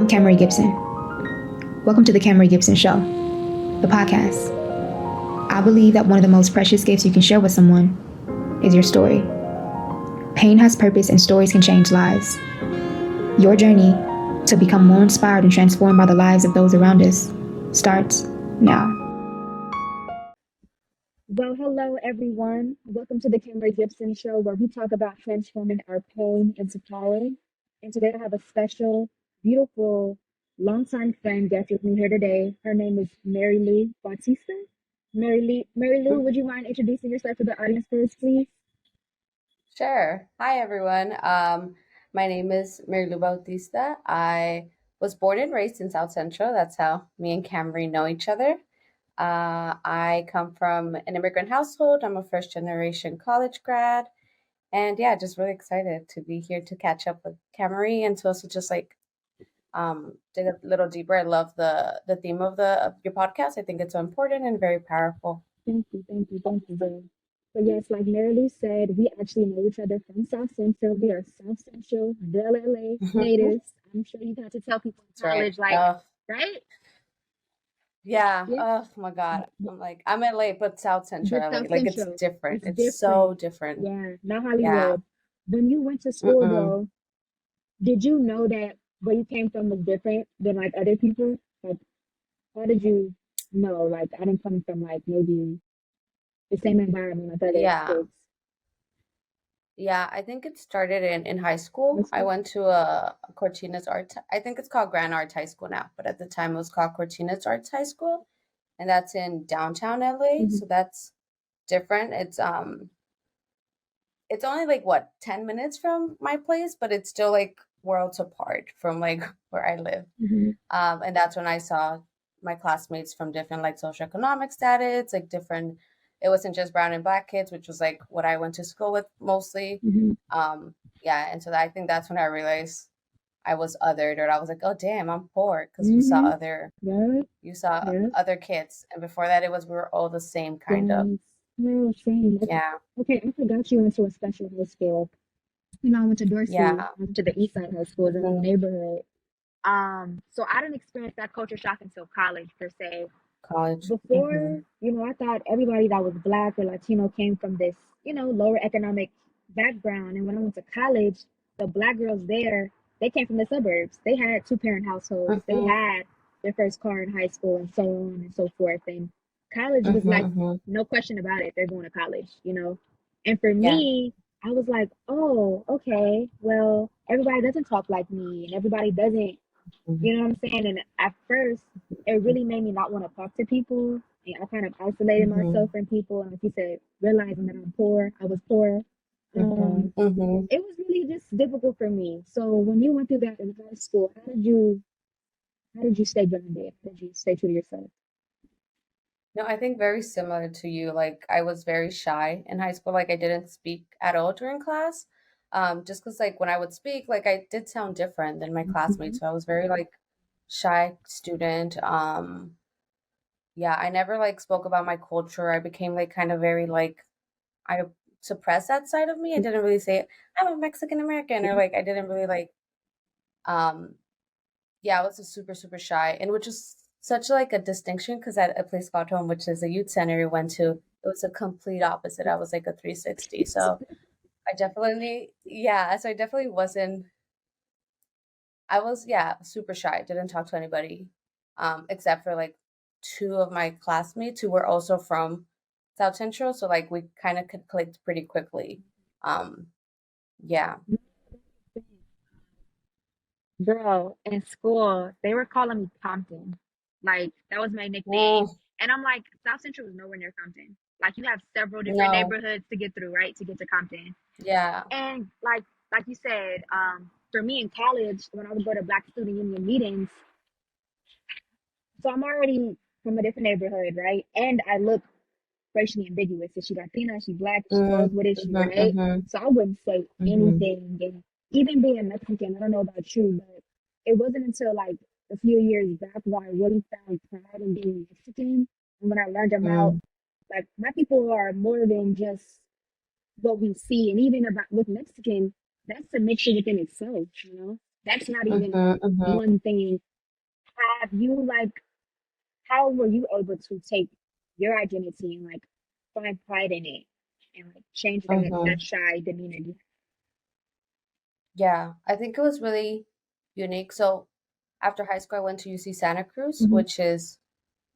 I'm Kamerie Gibson. Welcome to the Kamerie Gibson Show, the podcast. I believe that one of the most precious gifts you can share with someone is your story. Pain has purpose and stories can change lives. Your journey to become more inspired and transformed by the lives of those around us starts now. Well, hello everyone. Welcome to the Kamerie Gibson Show, where we talk about transforming our pain into power. And today I have a special, beautiful, longtime friend guest with me here today. Her name is Marylu Bautista. Marylu, would you mind introducing yourself to the audience first, please? Sure. Hi, everyone. My name is Marylu Bautista. I was born and raised in South Central. That's how me and Camry know each other. I come from an immigrant household. I'm a first generation college grad. And yeah, just really excited to be here to catch up with Camry and to also just dig a little deeper. I love the theme of your podcast. I think it's so important and very powerful. Thank you, girl. So yes, like Marylu said, we actually know each other from South Central. We are South Central, Bell LA natives. I'm sure you've had to tell people in That's right. college, like, right? Yeah. Yeah. Oh my God. I'm LA, but South Central But LA. South Like it's Central, different. it's It's different. so different. Yeah, not Yeah. Hollywood. When you went to school Mm-mm. though, did you know that where you came from was different than like other people? Like, how did you know? Like, I didn't come from like maybe the same environment as other Yeah. kids. Yeah. I think it started in high school. Let's I go. went to a Cortina's Art. I think it's called Grand Arts High School now, but at the time it was called Cortina's Arts High School, and that's in downtown LA. Mhm. So that's different. It's only like what 10 minutes from my place, but it's still like worlds apart from like where I live. Mhm. And that's when I saw my classmates from different like socioeconomic status, like different. It wasn't just brown and black kids, which was like what I went to school with mostly. Mhm. Um, yeah, and so I think that's when I realized I was othered, or I was like, oh damn, I'm poor, because Mhm. Yeah. you saw Yeah. other kids, and before that, it was we were all the same kind of. Yes. No, same. Yeah, Okay, I forgot you went to a special high school. You know, I went to Dorsey. yeah, I went to the East Side High School in my hmm neighborhood. So I didn't experience that culture shock until college per se. college. Before, I thought everybody that was black or Latino came from this, lower economic background. And when I went to college, the black girls there, they came from the suburbs. They had two-parent households. They hmm had their first car in high school and so on and so forth. And college was like, hmm no question about it, they're going to college. And for Yeah. me, I was like, oh, okay, well, everybody doesn't talk like me and everybody doesn't, hmm you know what I'm saying? And at first, it really made me not want to talk to people. And I kind of isolated hmm myself from people. And like you said, realizing that I'm poor, I was poor. hmm hmm It was really just difficult for me. So when you went through that in high school, how did you stay grounded? How did you stay true to yourself? No, I think very similar to you. Like I was very shy in high school. Like I didn't speak at all during class. Just because like when I would speak, like I did sound different than my Mhm. classmates. So I was very like shy student. Yeah, I never like spoke about my culture. I became like kind of very like I suppressed that side of me. I didn't really say I'm a Mexican American, or like I didn't really like um yeah, I was a super, super shy, and which is such like a distinction because at a place called home, which is a youth center we went to, it was a complete opposite. I was like a 360. So so I definitely wasn't, I was, yeah, super shy. Didn't talk to anybody, except for like two of my classmates who were also from South Central. So like we kind of clicked pretty quickly. Um, yeah. Girl, in school, they were calling me Compton. Like, that was my nickname. Mm, And I'm like, South Central is nowhere near Compton. Like, you have several different no. neighborhoods to get through, right? To get to Compton. Yeah. And like you said, for me in college, when I would go to Black Student Union meetings, so I'm already from a different neighborhood, right? And I look racially ambiguous. Is she Latina? Is she black? Is she both? What is she, right? Mm-hmm. So I wouldn't say Hmm. anything. And even being Mexican, I don't know about you, but it wasn't until like a few years back when I really found pride in being Mexican. And when I learned about Hmm. like my people are more than just what we see, and even about with Mexican, that's a mixture within itself. That's not even Mhm, mhm, one thing. Have you like how were you able to take your identity and like find pride in it and like change that mhm. shy demeanor? Yeah, I think it was really unique. So after high school, I went to UC Santa Cruz, Mm-hmm. which is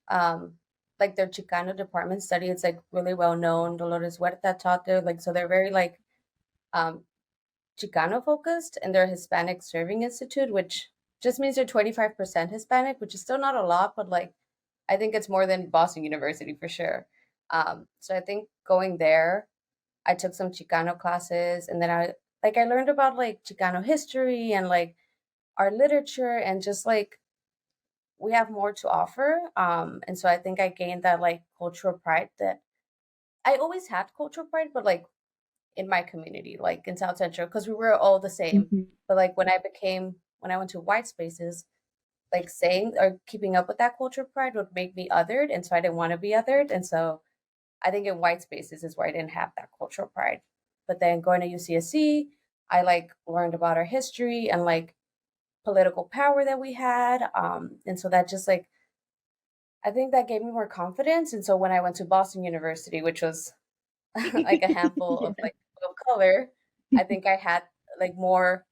um like their Chicano department study. It's like really well known. Dolores Huerta taught there. Like so they're very like um Chicano focused, and they're a Hispanic Serving Institute, which just means they're 25% Hispanic, which is still not a lot, but like I think it's more than Boston University for sure. So I think going there, I took some Chicano classes, and then I learned about like Chicano history and like our literature, and just like we have more to offer. And so I think I gained that like cultural pride that I always had cultural pride, but like in my community, like in South Central, because we were all the same. Mm-hmm. But like when I went to white spaces, like saying or keeping up with that culture pride would make me othered. And so I didn't want to be othered. And so I think in white spaces is where I didn't have that cultural pride. But then going to UCSC, I like learned about our history and like political power that we had. And so that just like, I think that gave me more confidence. And so when I went to Boston University, which was like a handful of Yeah. like of color, I think I had like more.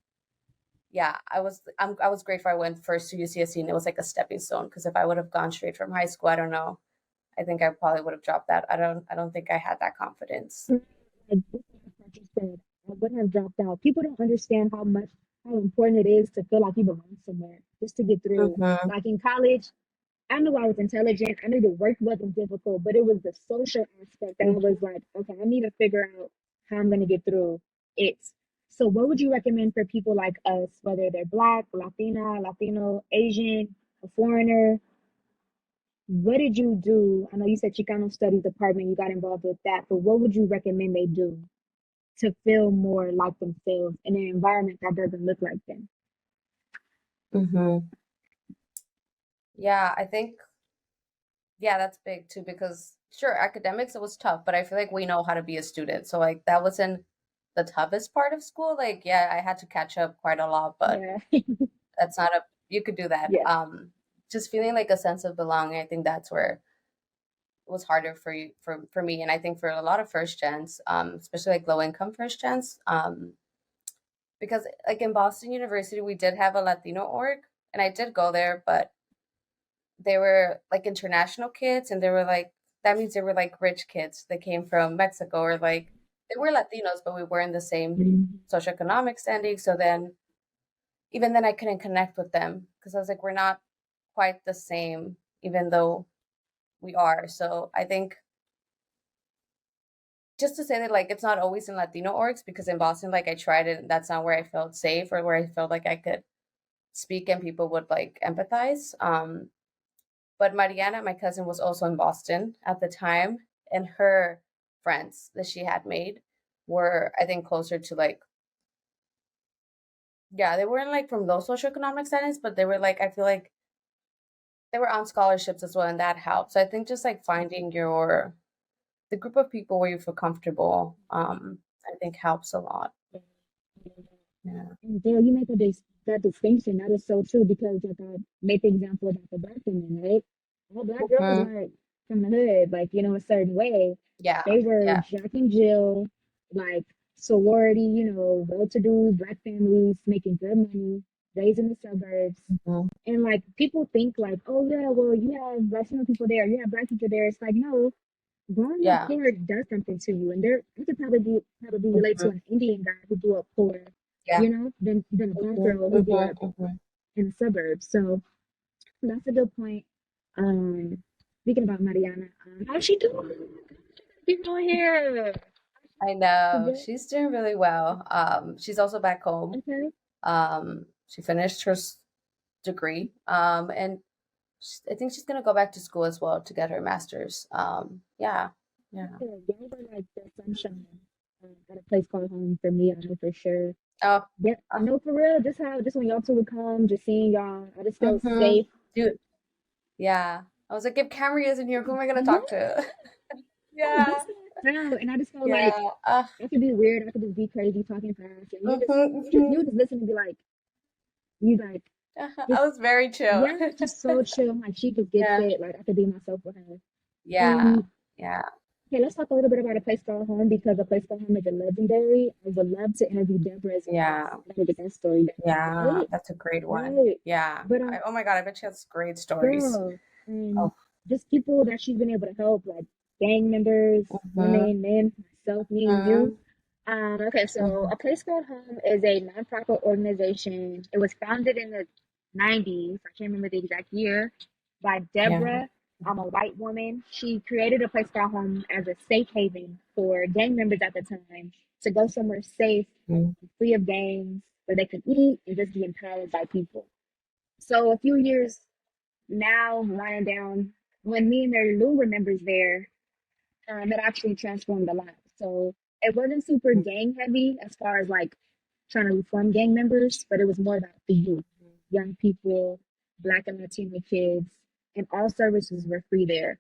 Yeah, I was grateful I went first to UCSC, and it was like a stepping stone, because if I would have gone straight from high school, I don't know. I think I probably would have dropped that. I don't think I had that confidence. Like you said, I would have dropped out. People don't understand how important it is to feel like you belong somewhere just to get through. Mhm. Like in college, I knew I was intelligent. I knew the work wasn't difficult, but it was the social aspect that I was Mhm. like, okay, I need to figure out how I'm going to get through it. So, what would you recommend for people like us, whether they're Black, Latina, Latino, Asian, a foreigner? What did you do? I know you said Chicano Studies Department, you got involved with that, but what would you recommend they do to feel more like themselves in an environment that doesn't look like them? Mhm. Yeah, I think yeah, that's big too, because sure, academics it was tough, but I feel like we know how to be a student. So like that wasn't the toughest part of school. Like yeah, I had to catch up quite a lot, but Yeah. that's not a you could do that. Yeah. Just feeling like a sense of belonging, I think that's where it was harder for me, and I think for a lot of first gens, especially like low income first gens, because like in Boston University we did have a Latino org, and I did go there, but they were like international kids, and they were like that means they were like rich kids that came from Mexico, or like they were Latinos, but we weren't the same Mhm. socioeconomic standing. So then even then I couldn't connect with them, because I was like, we're not quite the same, even though we are. So I think just to say that like it's not always in Latino orgs, because in Boston, like I tried it, and that's not where I felt safe or where I felt like I could speak and people would like empathize. But Mariana, my cousin, was also in Boston at the time, and her friends that she had made were, I think, closer to like, yeah, they weren't like from low socioeconomic settings, but they were like, I feel like they were on scholarships as well, and that helped. So I think just like finding the group of people where you feel comfortable, I think helps a lot. Yeah. And Dale, you make that distinction. That is so true because, like, I make the example about the black women, right? All black girls Mhm. weren't from the hood, like, a certain way. Yeah. They were Yeah. Jack and Jill, like sorority, well to do black families making good money, raised in the suburbs. Mhm. And, like, people think, like, oh, yeah, well, you have Latino people there, you have black people there. It's like, no, growing up Yeah. poor does something to you. And you could probably relate Mhm. to an Indian guy who grew up poor, Yeah. than a black Mhm. girl who grew Mhm. up Mhm. in the suburbs. So that's a good point. Um, Speaking about Mariana, how's she doing? People here. I She know good? she's doing really well. She's also back home. Okay. She finished her degree. And I think she's gonna go back to school as well to get her master's. Yeah. Yeah. Yeah, y'all were like the sunshine at a place called home for me. I know for sure. Oh. Yeah, Uh, no, for real. Just when y'all two would come, just seeing y'all, I just felt mhm. safe. Dude. Yeah. I was like, if Camry isn't here, who am I gonna Yeah, talk to? that's Yeah. how I felt, and I just felt like Yeah. I could be weird, I could just be crazy, talking fast, and Mhm. Mhm. you would just listen and be like, You like I just was very chill. yeah, just so chill. Like she just gets Yeah. it. Like I could be myself with her. Yeah. Um, Yeah. okay, let's talk a little bit about A Place Called Home because A Place Called Home is a legendary. I would love to interview Deborah as well. Yeah. I could get that story down. Yeah. Right? That's a great one. Right. Yeah. But Oh my God, I bet she has great stories. girl, and Oh. just people that she's been able to help, like gang members, Mm-hmm. women, men, myself, me and you. Mm-hmm. Okay, so Mm-hmm. A Place Called Home is a nonprofit organization. It was founded in the 90s. I can't remember the exact year, by Yeah. Deborah. I'm a white woman. She created A Place Called Home as a safe haven for gang members at the time to go somewhere safe, Mm-hmm. free of gangs, where they could eat and just be empowered by people. So a few years now, lying down, when me and Mary Lou remembers there, it actually transformed a lot. So it wasn't super gang heavy as far as like trying to reform gang members, but it was more about the youth, young people, Black and Latino kids, and all services were free there.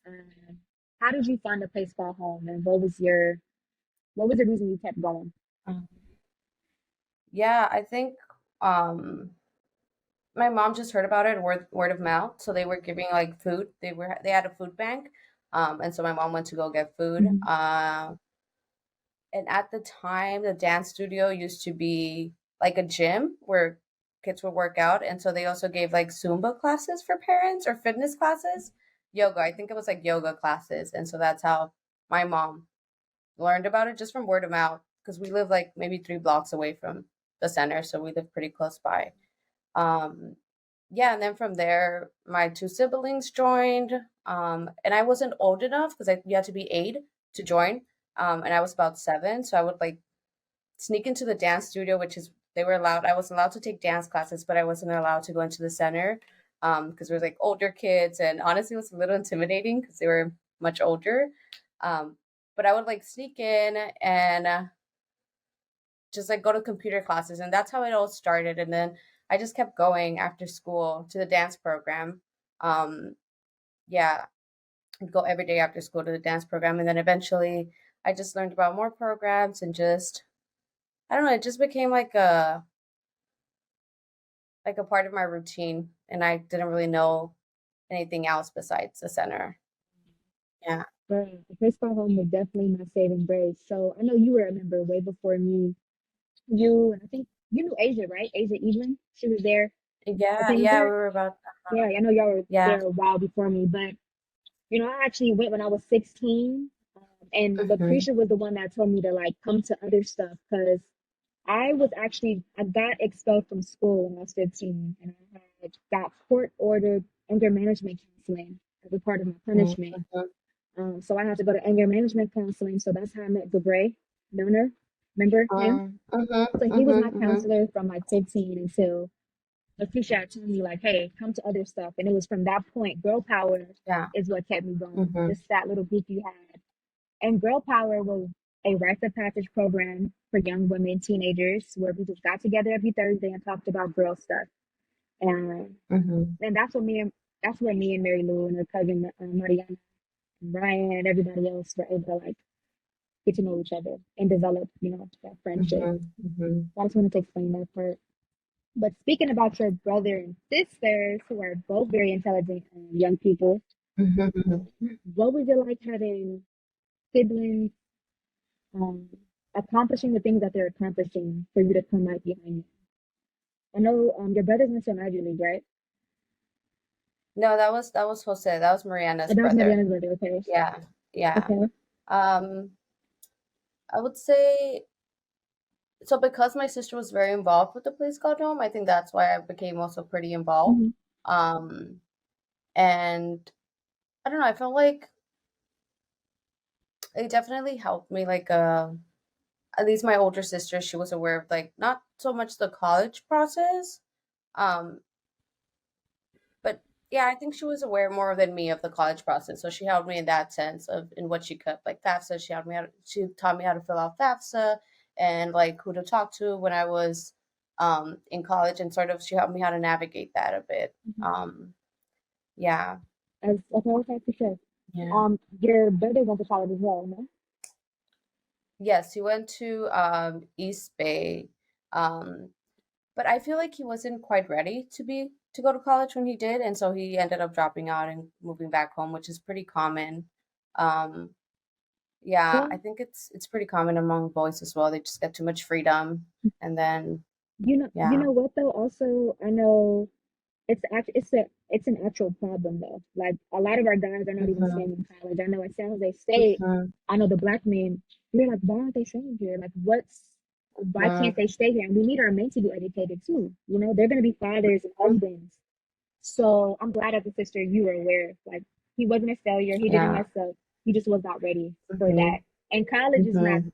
Um, how did you find A Place Called Home, and what was the reason you kept going? Mm-hmm. Yeah, I think um my mom just heard about it word of mouth. So they were giving like food. They had a food bank. And so my mom went to go get food. Mhm. And at the time, the dance studio used to be like a gym where kids would work out. And so they also gave like Zumba classes for parents or fitness classes, yoga. I think it was like yoga classes. And so that's how my mom learned about it, just from word of mouth, because we live like maybe 3 blocks away from the center. So we live pretty close by. Um, yeah, and then from there, my two siblings joined. And I wasn't old enough because you had to be 8 to join. And I was about 7, so I would like sneak into the dance studio, which is they were allowed. I was allowed to take dance classes, but I wasn't allowed to go into the center because there was like older kids, and honestly, it was a little intimidating because they were much older. Um, but I would like sneak in and just like go to computer classes, and that's how it all started. And then I just kept going after school to the dance program. um yeah, I'd go every day after school to the dance program, and then eventually I just learned about more programs, and just I don't know, it just became like a part of my routine, and I didn't really know anything else besides the center. Yeah. Right. A Place Called Home was definitely my saving grace. So I know you were a member way before me. You and I think you knew Asia, right? Asia Evelyn. She was there. I Yeah, think yeah, we there. were about Yeah, I know y'all were yeah. there a while before me, but I actually went when I was 16, and Hmm. Lucretia was the one that told me to like come to other stuff because I got expelled from school when I was 15, and I had got court ordered anger management counseling as a part of my punishment. Hmm. So I had to go to anger management counseling. So that's how I met Gabray Milner. Remember him? Hmm. Hmm. So he was my Hmm. counselor from like 15 until Lucretia had told me like, hey, come to other stuff. And it was from that point, girl power Yeah. is what kept me going. Hmm. Just that little group you had. And girl power was a rites of passage program for young women, teenagers, where we just got together every Thursday and talked about girl stuff. And Hmm. and that's where me and Mary Lou and her cousin Mariana and Ryan and everybody else were able to like get to know each other and develop, that friendship. Hmm. Hmm. I just wanted to explain that part. But speaking about your brother and sisters, who are both very intelligent young people, Hmm. what was it like having siblings um, accomplishing the things that they're accomplishing for you to come right behind them? I know your brother's in the Ivy League, right? No, that was Jose. That was Mariana's And that was brother. Mariana's brother, okay? Yeah, yeah. Okay. Um, I would say so because my sister was very involved with the police called home. I think that's why I became also pretty involved. Mm-hmm. Um, and I don't know. I felt like it definitely helped me. Like, at least my older sister, she was aware of like not so much the college process, um, but yeah, I think she was aware more than me of the college process. So she helped me in that sense of in what she could, like FAFSA. She taught me how to fill out FAFSA and like who to talk to when I was in college, and sort of she helped me how to navigate that a bit. Mm-hmm. Um, yeah, As okay, okay, for sure. yeah. Your brother went to college as well, no? Yes, he went to East Bay. Um, but I feel like he wasn't quite ready to go to college when he did, and so he ended up dropping out and moving back home, which is pretty common. Um, yeah, Well, I think it's pretty common among boys as well. They just get too much freedom, and then you yeah. know what though? Also, I know it's an actual problem though. Like a lot of our guys are not even Hmm. staying in college. I know as soon as they stay, Hmm. I know the black men, we're like, why aren't they staying here? Like why Hmm. can't they stay here? And we need our men to be educated too. You know, they're gonna be fathers and husbands. So I'm glad as a sister you were aware. Like he wasn't a failure, he didn't Yeah. mess up. He just was not ready for Hmm. that. And college is not Hmm.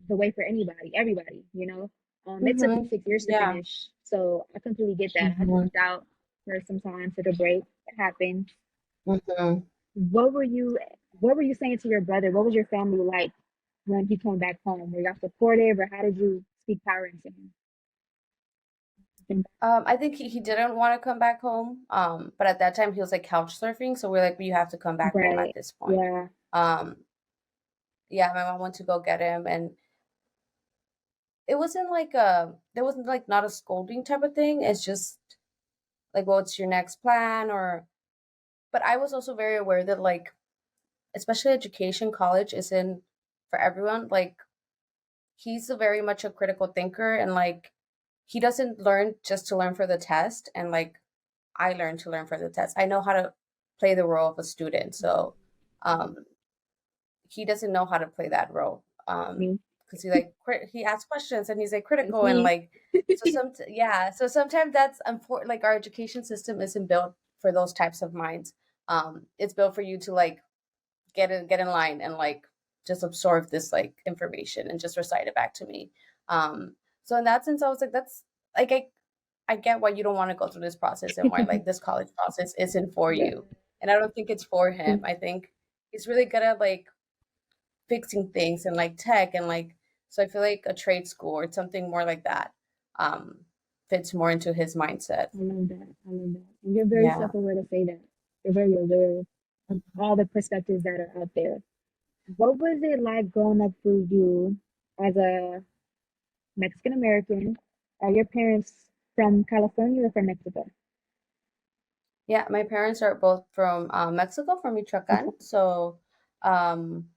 the way for everybody, you know. It took me Hmm. 6 years to Yeah. finish, so I completely get that. I Hmm. dropped out for some time, took a break. It happened. Hmm. What were you What were you saying to your brother? What was your family like when he came back home? Were y'all supportive, or how did you speak power into him? I think he didn't want to come back home. But at that time he was like couch surfing, so we're like, you have to come back home at Right. this point. Yeah. Um, yeah, my mom went to go get him, and it wasn't like there wasn't like not a scolding type of thing. It's just like, what's your next plan? Or but I was also very aware that like, especially education, college isn't for everyone. Like he's a very much a critical thinker, and like he doesn't learn just to learn for the test, and like I learned to learn for the test. I know how to play the role of a student, so um he doesn't know how to play that role. Me. Because he asks questions and he's like It's critical, and me. like so sometimes that's important. Like our education system isn't built for those types of minds. It's built for you to like get in line and like just absorb this like information and just recite it back to me. So in that sense I was like, that's like I get why you don't want to go through this process, and why like this college process isn't for Yeah. you. And I don't think it's for him. I think he's really good at like fixing things and like tech and like, so I feel like a trade school or something more like that um fits more into his mindset. I love that. I love that. And you're very Yeah. self-aware to say that. You're very aware of all the perspectives that are out there. What was it like growing up for you as a Mexican American? Are your parents from California or from Mexico? Yeah, my parents are both from Mexico, from Michoacan. So um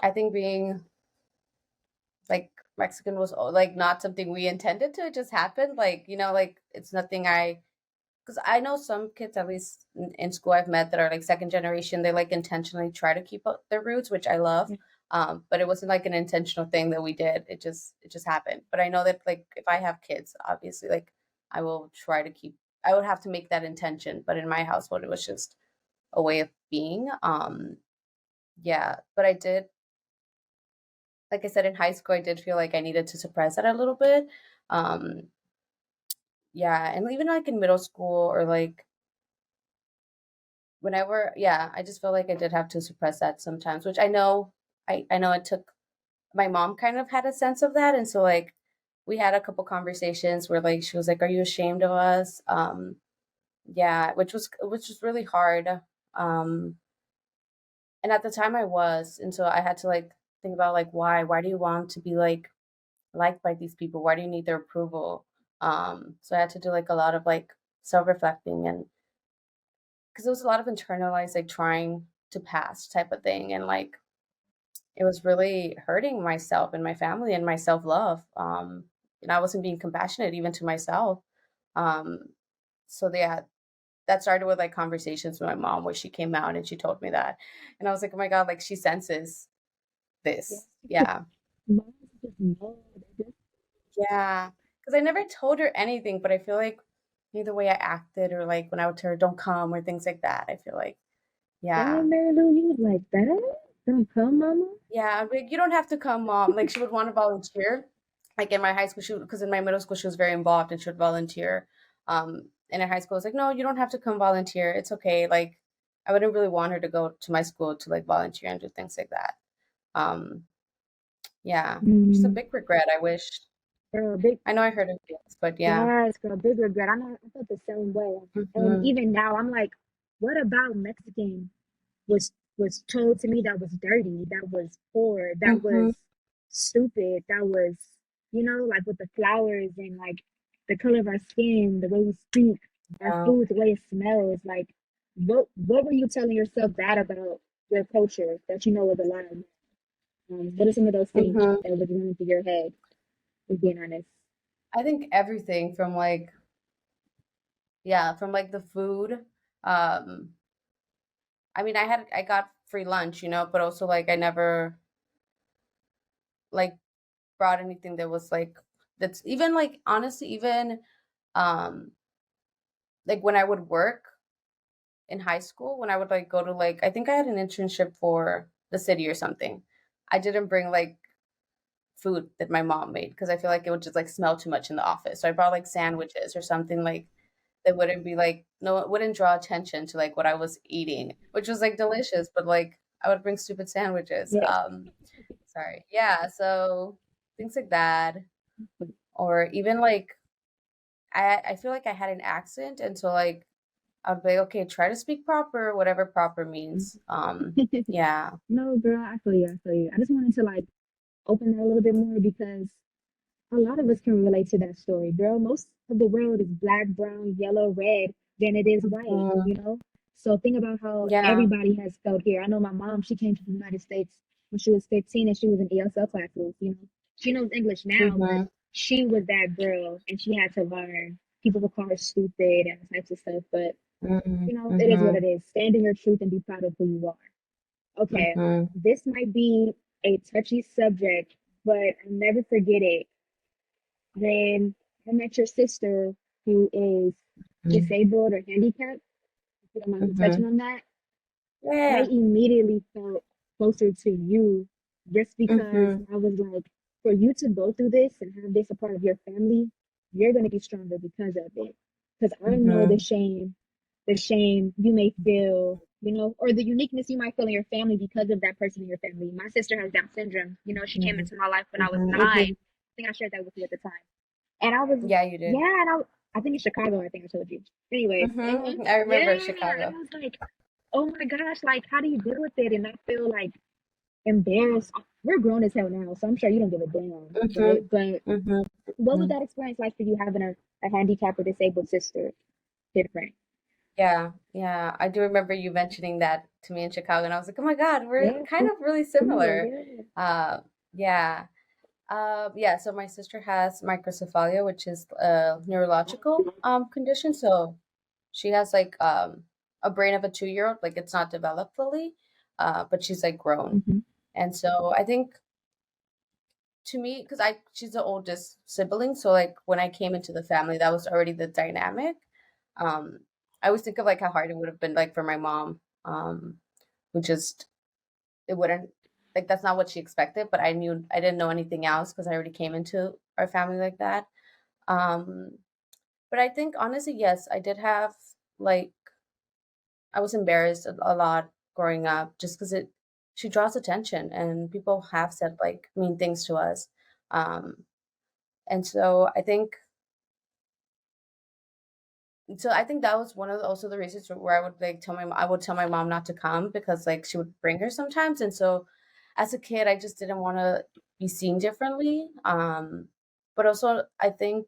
I think being like Mexican was like not something we intended to. It just happened. Like, like it's nothing because I know some kids, at least in school I've met, that are like second generation, they like intentionally try to keep up their roots, which I love. Yeah. But it wasn't like an intentional thing that we did. It just happened. But I know that like if I have kids, obviously like I will try to keep I would have to make that intention. But in my household it was just a way of being. Yeah. But I did, like I said, in high school I did feel like I needed to suppress that a little bit. Um, yeah, and even like in middle school or like whenever, yeah, I just feel like I did have to suppress that sometimes, which I know it took, my mom kind of had a sense of that, and so like we had a couple conversations where like she was like, "Are you ashamed of us?" Yeah, which was really hard. Um, and at the time I was, and so I had to like think about like why do you want to be like liked by these people? Why do you need their approval? So I had to do like a lot of like self-reflecting, and because it was a lot of internalized like trying to pass type of thing, and like it was really hurting myself and my family and my self-love. And I wasn't being compassionate even to myself. Um, so yeah, that started with like conversations with my mom where she came out and she told me that. And I was like, oh my God, like she senses Yes. this. Yeah. Moms just know. They just, Yeah. Because I never told her anything, but I feel like maybe the way I acted, or like when I would tell her don't come or things like that, I feel like, yeah. damn, Marylu, you was like that? Don't come, mama? Yeah, I'd be like, you don't have to come, mom. Like she would want to volunteer. Like in my high school, because in my middle school she was very involved and she would volunteer. And in high school, I was like, no, you don't have to come volunteer. It's okay. Like I wouldn't really want her to go to my school to like volunteer and do things like that. Um, yeah, just a Mm, big regret. I wish. girl, big, I know I hurt her feelings, but yeah. yes, girl, big regret. I felt the same way. And Hmm. even now, I'm like, what about Mexican was told to me that was dirty, that was poor, that Hmm. was stupid, that was, like with the flowers and like the color of our skin, the way we speak, our Yeah. food, the way it smells. Like, what were you telling yourself that about your culture that you know was a lie? What are some of those things Hmm. that was running through your head? If being honest. I think everything from like, yeah, from like the food. Um, I mean, I got free lunch, but also like I never like brought anything that was like that's even like honestly even um like when I would work in high school, when I would like go to like I think I had an internship for the city or something. I didn't bring like food that my mom made because I feel like it would just like smell too much in the office. So I brought like sandwiches or something like that wouldn't be like no it wouldn't draw attention to like what I was eating, which was like delicious, but like I would bring stupid sandwiches. Yeah. Sorry. Yeah, so things like that. Or even like I feel like I had an accent and so like I'd be like, okay, try to speak proper, whatever proper means. Yeah. No, girl, I feel you. I feel you. I just wanted to like open that a little bit more because a lot of us can relate to that story, girl. Most of the world is black, brown, yellow, red than it is white, Mhm. you know? So think about how Yeah. everybody has felt here. I know my mom, she came to the United States when she was 15 and she was in ESL classes, you know. She knows English now, but Mhm. she was that girl and she had to learn. People would call her stupid and types of stuff, but Mhm. you know, it is what it Mhm. is. Stand in your truth and be proud of who you are. Okay, Mhm. this might be a touchy subject, but I'll never forget it when I met your sister, who is Mhm. disabled or handicapped, if you don't mind me touching Mhm. on that, I Yeah. immediately felt closer to you just because Mhm. I was like, for you to go through this and have this a part of your family, you're going to be stronger because of it. Because I know Mhm. the shame you may feel, you know, or the uniqueness you might feel in your family because of that person in your family. My sister has Down syndrome. You know, she came Mhm. into my life when I was Mhm. 9. I think I shared that with you at the time. And I was, Yeah, you yeah, did. I think in Chicago, I think I told you. Anyways, I yeah, remember and Chicago. I was like, oh my gosh, like, how do you deal with it and not feel like embarrassed? We're grown as hell now, so I'm sure you don't give a damn, right? Mhm. But Mhm. what was Mhm. that experience like for you having a handicapped or disabled sister? Different. Yeah, yeah. I do remember you mentioning that to me in Chicago, and I was like, oh my God, we're Yeah, kind of really similar, similar. yeah. Yeah. Yeah, so my sister has microcephalia, which is a neurological condition. So she has like a brain of a 2-year-old, like it's not developed fully, but she's like grown. Mm-hmm. And so I think to me, because I she's the oldest sibling, so like when I came into the family, that was already the dynamic. Um, I always think of like how hard it would have been like for my mom, who just it wouldn't like that's not what she expected, but I didn't know anything else because I already came into our family like that. Um, but I think honestly, yes, I did have like I was embarrassed a lot growing up just because it she draws attention and people have said like mean things to us. Um, and so I think that was one of also the reasons where I would like I would tell my mom not to come because like she would bring her sometimes. And so as a kid, I just didn't want to be seen differently. But also I think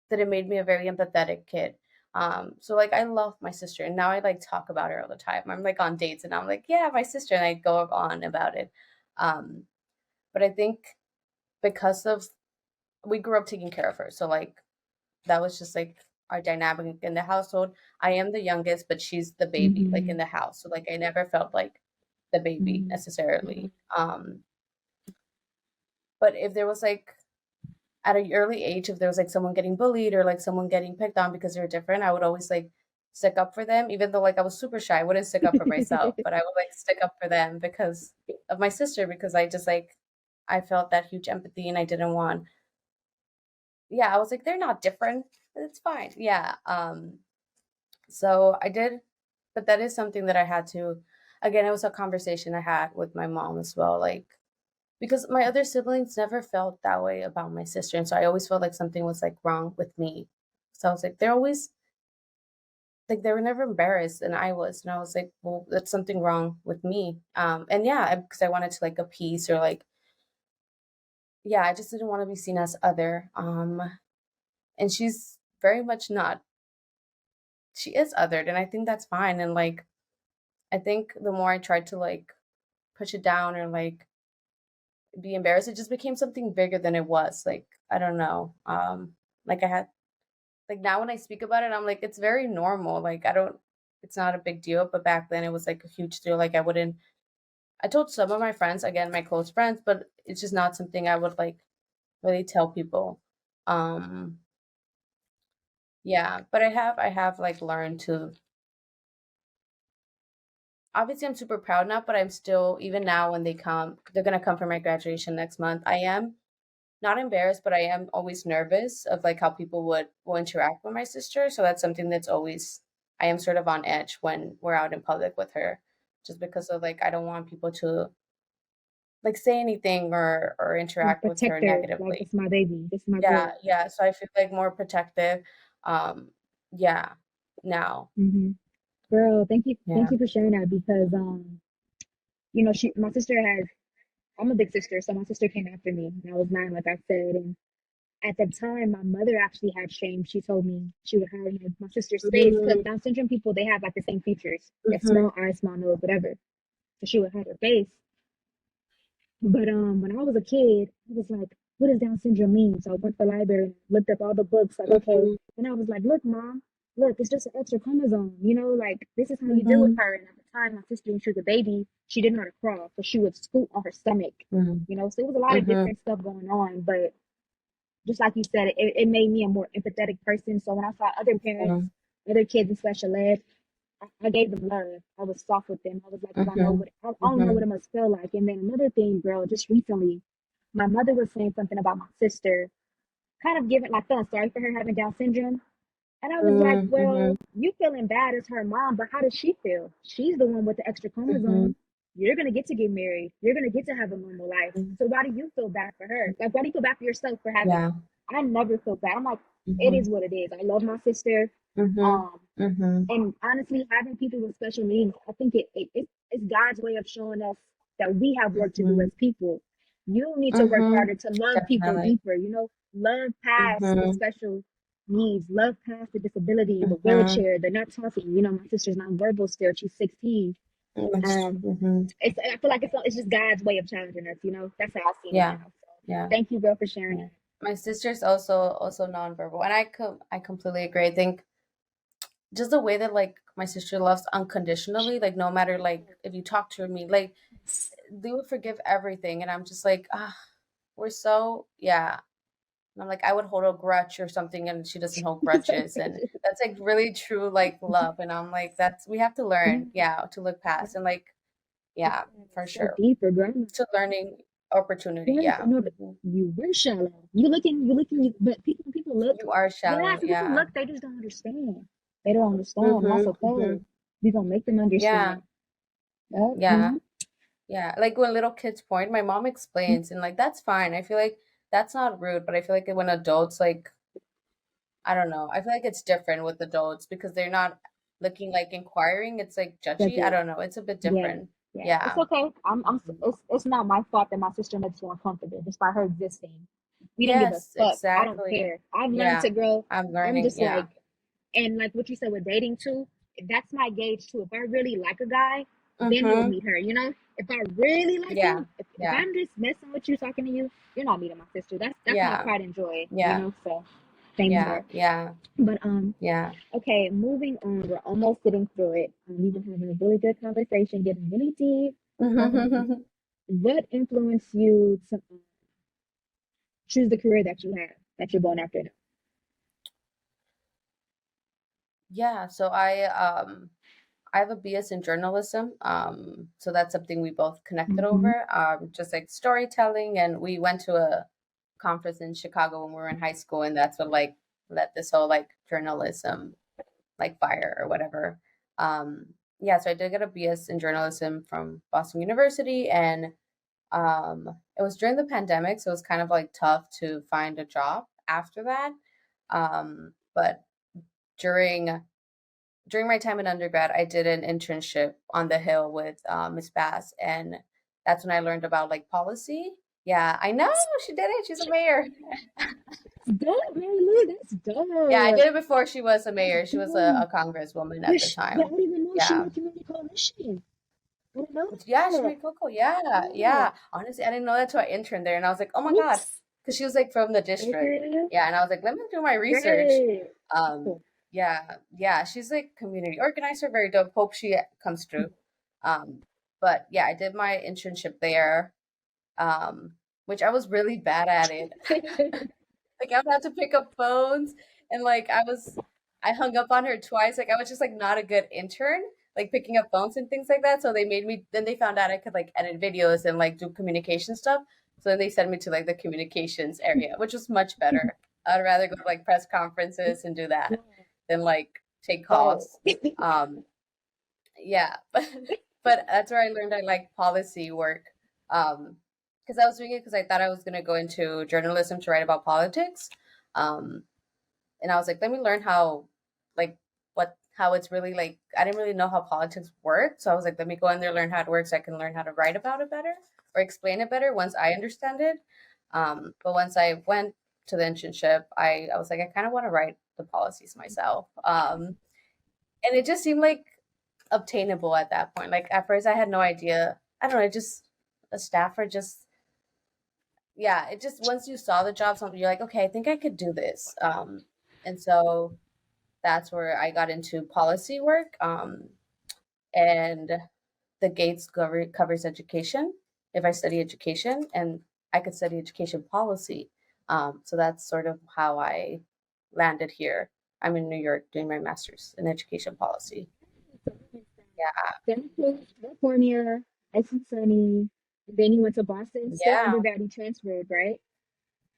that it made me a very empathetic kid. So like I love my sister and now I like talk about her all the time. I'm like on dates and I'm like, yeah, my sister, and I go on about it. Um, but I think because of we grew up taking care of her. So like that was just like our dynamic in the household. I am the youngest, but she's the baby, like Mm-hmm. in the house. So like I never felt like the baby necessarily. But if there was like at an early age, if there was like someone getting bullied or like someone getting picked on because they're different, I would always like stick up for them, even though like I was super shy. I wouldn't stick up for myself, but I would like stick up for them because of my sister, because I just like I felt that huge empathy and I didn't want yeah, I was like, they're not different. It's fine. Yeah. So I did, but that is something that I had to, again, it was a conversation I had with my mom as well. Like, because my other siblings never felt that way about my sister. And so I always felt like something was like wrong with me. So I was like, they're always like, they were never embarrassed. And I was. And I was like, well, that's something wrong with me. And yeah, because I wanted to like appease or like, yeah, I just didn't want to be seen as other. And she's very much not. She is othered, and I think that's fine. And like, I think the more I tried to like push it down or like be embarrassed, it just became something bigger than it was. Like, I don't know. Like I had like now when I speak about it, I'm like, it's very normal. Like I don't, it's not a big deal. But back then it was like a huge deal. Like I wouldn't. I told some of my friends, again, my close friends, but it's just not something I would like really tell people. Um, yeah, but I have like learned to. Obviously, I'm super proud now, but I'm still even now when they come, they're gonna come for my graduation next month. I am not embarrassed, but I am always nervous of like how people will interact with my sister. So that's something that's always I am sort of on edge when we're out in public with her, just because of like I don't want people to like say anything or Like interact with her protect her, like negatively. this is my baby, this is my Yeah, girl. yeah. So I feel like more protective. Um, yeah, now. Hmm. Girl, thank Yeah. you for sharing that because you know, my sister has. I'm a big sister, so my sister came after me when I was 9, like I said, and at the time, my mother actually had shame. She told me she would hide my sister's face because Mhm, Down syndrome people they have like the same features. They have mhm, small eyes, small nose, whatever. So she would hide her face. But when I was a kid, I was like, what does Down syndrome mean? So I went to the library and looked up all the books, like, okay. mhm, And I was like, look, mom, look, it's just an extra chromosome, you know, like this is how you deal with mhm, her. And at the time, my sister, when she was a baby, she didn't know how to crawl, so she would scoot on her stomach, mhm, you know. So it was a lot of mhm, different stuff going on, but just like you said, it made me a more empathetic person. So when I saw other parents, mhm, other kids in special ed, I gave them love. I was soft with them. I was like, because I know mhm, what I don't know what mhm, it must feel like. And then another thing, girl, just recently, my mother was saying something about my sister, kind of giving like feeling sorry for her having Down syndrome. And I was like, mhm, well, mhm, you feeling bad as her mom, but how does she feel? She's the one with the extra mhm, chromosome. You're gonna get to get married. You're gonna get to have a normal life. mhm. So why do you feel bad for her? Like, why do you feel bad for yourself for having Yeah. it? I never feel bad. I'm like, it is Mhm, what it is. I love my sister. mhm, Um, mhm, and honestly, having people with special needs, I think it's God's way of showing us that we have work to do mhm, as people. You need to work mhm. harder to love people Definitely. deeper, you know, love past the Mhm, special needs, love past the disability, the mhm. wheelchair, the not talking. You know, my sister's nonverbal still, she's 16. Um, Mhm. I feel like it's just God's way of challenging us, you know. That's how I see it Yeah. now. So Yeah. thank you, girl, for sharing Yeah. that. My sister's also nonverbal, and I completely agree. I think just the way that like my sister loves unconditionally, like no matter like if you talk to me, like they would forgive everything, and I'm just like, we're so yeah. And I'm like, I would hold a grudge or something, and she doesn't hold grudges, and that's like really true like love. And I'm like, that's we have to learn, yeah, to look past and like, yeah, for So sure, deeper, girl. to learning opportunity, Yes, yeah. no, but Mhm. you were shallow. But people look. You are Yeah, shallow, so people yeah. look, they just don't understand. They don't understand, and that's Mhm, okay. mhm. We gonna make them Yeah, understand. Yep. yeah, Mm-hmm. yeah. Like when little kids point, my mom explains, and like that's fine. I feel like that's not rude, but I feel like when adults like I don't know. I feel like it's different with adults because they're not looking like inquiring. It's like judgy. I Judgy. don't know. It's a bit Yeah, different. yeah. It's Yeah. okay. Mhm. It's not my fault that my sister makes you uncomfortable just by her existing. We don't give a Yes, fuck. I don't exactly. care. I've learned Yeah. to grow. I'm I'm learning. just Yeah. like, and like what you said with dating too, that's my gauge too. If I really like a guy, then we'll Mm-hmm. meet her. You know, if I really like Yeah. him, if Yeah. I'm just messing with you, talking to you, you're not meeting my sister. That's my Yeah. pride and joy. You Yeah. know, so same Yeah. here. Yeah. But Yeah. okay, moving on. We're almost sitting through it. We've been having a really good conversation, getting really deep. What influenced you to choose the career that you have, that you're going after now? Yeah. So I have a BS in journalism. So that's something we both connected Mm-hmm. over. Just like storytelling, and we went to a conference in Chicago when we were in high school, and that's what like let this whole like journalism like fire or whatever. Yeah, so I did get a BS in journalism from Boston University, and it was during the pandemic, so it was kind of like tough to find a job after that. But during during my time in undergrad, I did an internship on the Hill with Miss Bass, and that's when I learned about like policy. Yeah, I know she did it. She's a mayor. That's dope, Marylu. That's Yeah, I dope. did it before she was a That's mayor. She was dope. a congresswoman at the But I time. didn't even know she Yeah. made community coalition. I didn't know Yeah, she that. made Coco. Yeah, Yeah. yeah. Honestly, I didn't know that till I interned there, and I was like, oh my God, Oops. because she was like from the district. Okay. Yeah, and I was like, let me do my research. Great. Um, yeah, yeah. She's like community organizer, very dope. Hope she comes through. Um, but yeah, I did my internship there, um, which I was really bad at it. Like I would have to pick up phones and like I hung up on her twice. Like I was just like not a good intern, like picking up phones and things like that. So they made me then they found out I could like edit videos and like do communication stuff. So then they sent me to like the communications area, which was much better. I'd rather go to like press conferences and do that than like take Right. calls. Um yeah, but that's where I learned I like policy work. Um, because I was doing it because I thought I was gonna go into journalism to write about politics. Um, and I was like, let me learn how, like, how it's really like. I didn't really know how politics worked, so I was like, let me go in there, learn how it works, so I can learn how to write about it better or explain it better once I understand it. But once I went to the internship, I was like, I kind of want to write the policies myself. And it just seemed like obtainable at that point. Like at first, I had no idea. I don't know. It just a staffer just yeah. It just once you saw the job, something you're like, okay, I think I could do this. And so that's where I got into policy work. And the Gates covers education. If I study education, and I could study education policy. So that's sort of how I landed here. I'm in New York doing my master's in education policy. Yeah. Then California, nice and sunny. Then you went to Boston, still Yeah. undergrad, you transferred, right?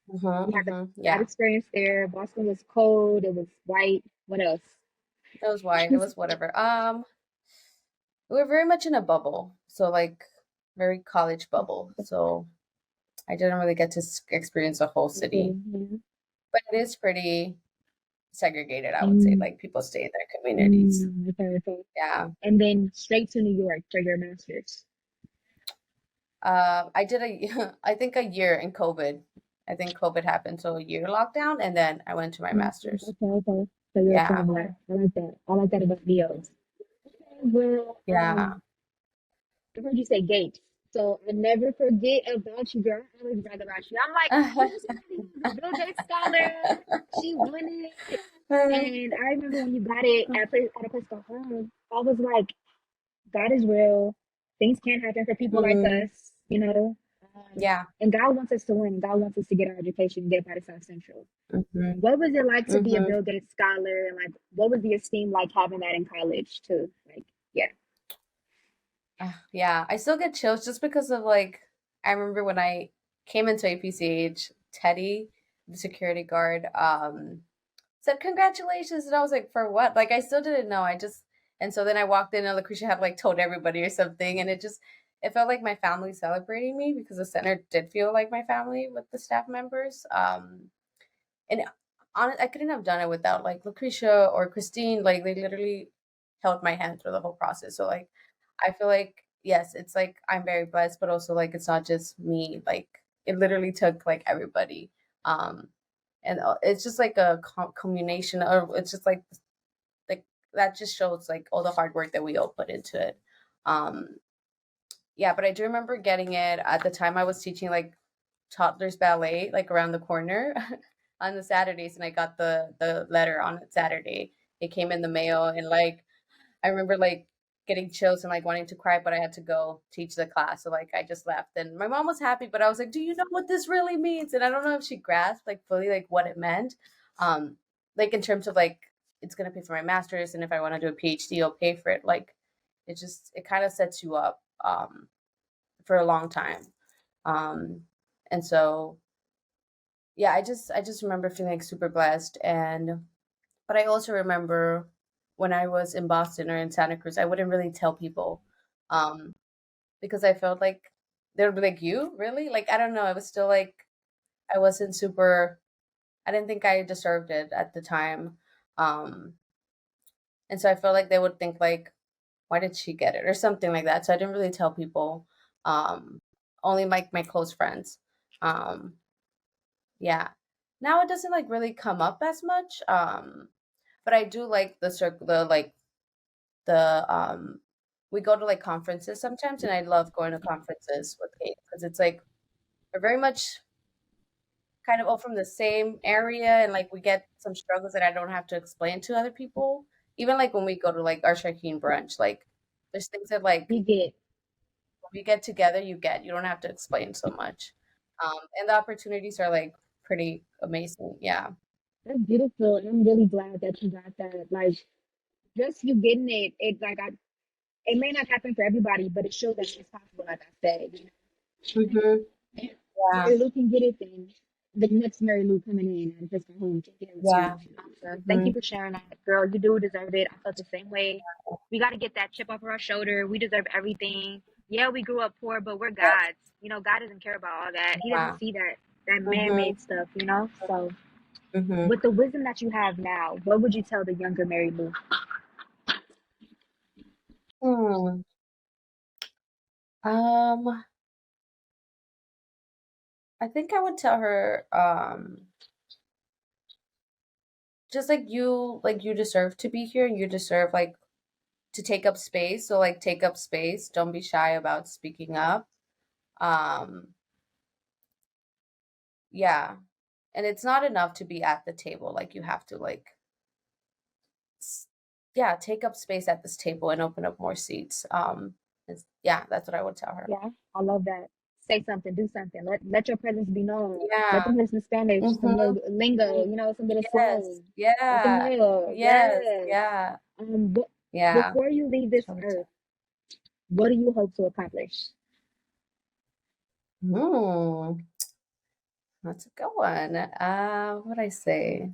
You had that Yeah. experience there. Boston was cold, it was white. What else? It was white. It was whatever. We were very much in a bubble. So like very college bubble. So I didn't really get to experience the whole city. Mhm. But it is pretty segregated, I would say. Mm, Like people stay in their communities. okay, okay. Yeah. And then straight to New York for your master's. I did I think a year in COVID. I think COVID happened, so a year lockdown, and then I went to my master's. Okay, okay. So you're a Yeah, traveler. I like that. I like that about Neos. Well, yeah. I heard you say Gates. So I never forget about you, girl. I always brag about you. I'm like, who's somebody who's a Bill Gates scholar? She won it. And I remember when you got it at a place called home, I was like, God is real. Things can happen for people like Mhm. us, you know. Yeah. And God wants us to win. God wants us to get our education and get up out of South Central. Hmm. What was it like to be a Hmm. Bill Gates scholar? And like, what was the esteem like having that in college too? Like, yeah. Yeah, I still get chills just because of like I remember when I came into APCH, Teddy, the security guard, said congratulations, and I was like, for what? Like I still didn't know. I just and so then I walked in and Lucretia had like told everybody or something, and it felt like my family celebrating me because the center did feel like my family with the staff members. And I couldn't have done it without like Lucretia or Christine. Like they literally held my hand through the whole process. So like I feel like yes, it's like I'm very blessed, but also like it's not just me. Like it literally took like everybody. Um, and it's just like a combination of it's just like that just shows like all the hard work that we all put into it. Um, yeah, but I do remember getting it at the time I was teaching like toddlers ballet like around the corner on the Saturdays, and I got the letter on Saturday. It came in the mail, and like I remember like getting chills and like wanting to cry, but I had to go teach the class, so like I just left. And my mom was happy, but I was like, "Do you know what this really means?" And I don't know if she grasped like fully like what it meant, um, like in terms of like it's gonna pay for my master's, and if I want to do a PhD, I'll pay for it. Like it kind of sets you up for a long time. Um, and so yeah, I just remember feeling like super blessed. And but I also remember when I was in Boston or in Santa Cruz, I wouldn't really tell people um because I felt like they would be like, "You really?" Like I don't know, I was still like I wasn't super I didn't think I deserved it at the time. Um and so I felt like they would think like, "Why did she get it?" or something like that. So I didn't really tell people. Um only my close friends. Um, yeah. Now it doesn't like really come up as much. But I do like the circle, the we go to like conferences sometimes, and I love going to conferences with Kate because it's like we're very much kind of all from the same area, and like we get some struggles that I don't have to explain to other people. Even like when we go to like our Shaheen brunch, like there's things that like You get when we get together, you don't have to explain so much, and the opportunities are like pretty amazing. Yeah. that's beautiful. And I'm really glad that you got that. Like just you getting it, it like I it may not happen for everybody, but it shows that it's possible, like I said. You know? Hmm. If Yeah. Mary Lou can get it, then the next Mary Lou coming in and just home can get it too. Yeah. You know? So thank Hmm. you for sharing that, girl. You do deserve it. I felt the same way. We got to get that chip off our shoulder. We deserve everything. Yeah, we grew up poor, but we're Yes. God's. You know, God doesn't care about all that. He doesn't Yeah. see that Hmm. man-made stuff. You know, so Hmm. with the wisdom that you have now, what would you tell the younger Mary Lou? Hmm. Um, I think I would tell her, just like you deserve to be here, and you deserve like to take up space. So like take up space. Don't be shy about speaking up. Um, yeah. And it's not enough to be at the table. Like you have to like s- yeah, take up space at this table and open up more seats. Yeah, that's what I would tell her. Yeah, I love that. Say something, do something. Let your presence be known. Let Yeah. them listen to Spanish, some Mm-hmm. little lingo, you know, some little Yes. slang. Let them Yeah. know. Yes. Yes. Yeah. But Yeah. before you leave this That's what I would tell earth, what do you hope to accomplish? her. That's a good one. What would I say?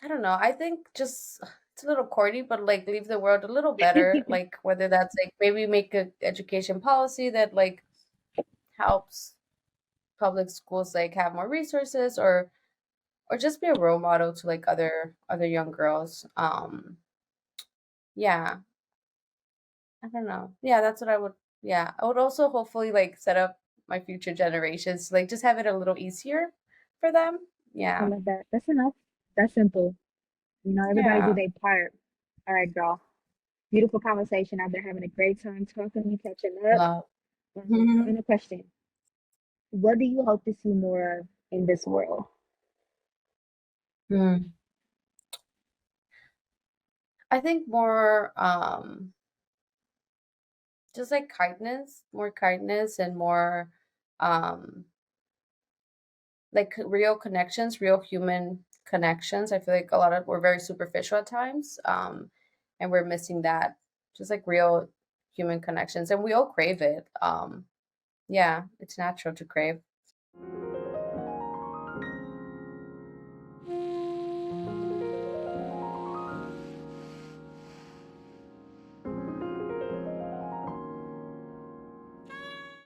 I don't know. I think just it's a little corny, but like leave the world a little better. Like whether that's like maybe make a education policy that like helps public schools like have more resources, or just be a role model to like other young girls. Yeah, I don't know. Yeah, that's what I would. Yeah, I would also hopefully like set up my future generations to like just have it a little easier for them. I Yeah, love that. That's enough. That's simple. You know, everybody do yeah, their part. All right, girl. Beautiful conversation. I've been having a great time talking to you, catching up. love. Final question. What do you hope to see more of in this world? Hmm. I think more just like kindness, more kindness and more um like real connections, real human connections. I feel like a lot of we're very superficial at times. And we're missing that just like real human connections, and we all crave it. Yeah, it's natural to crave.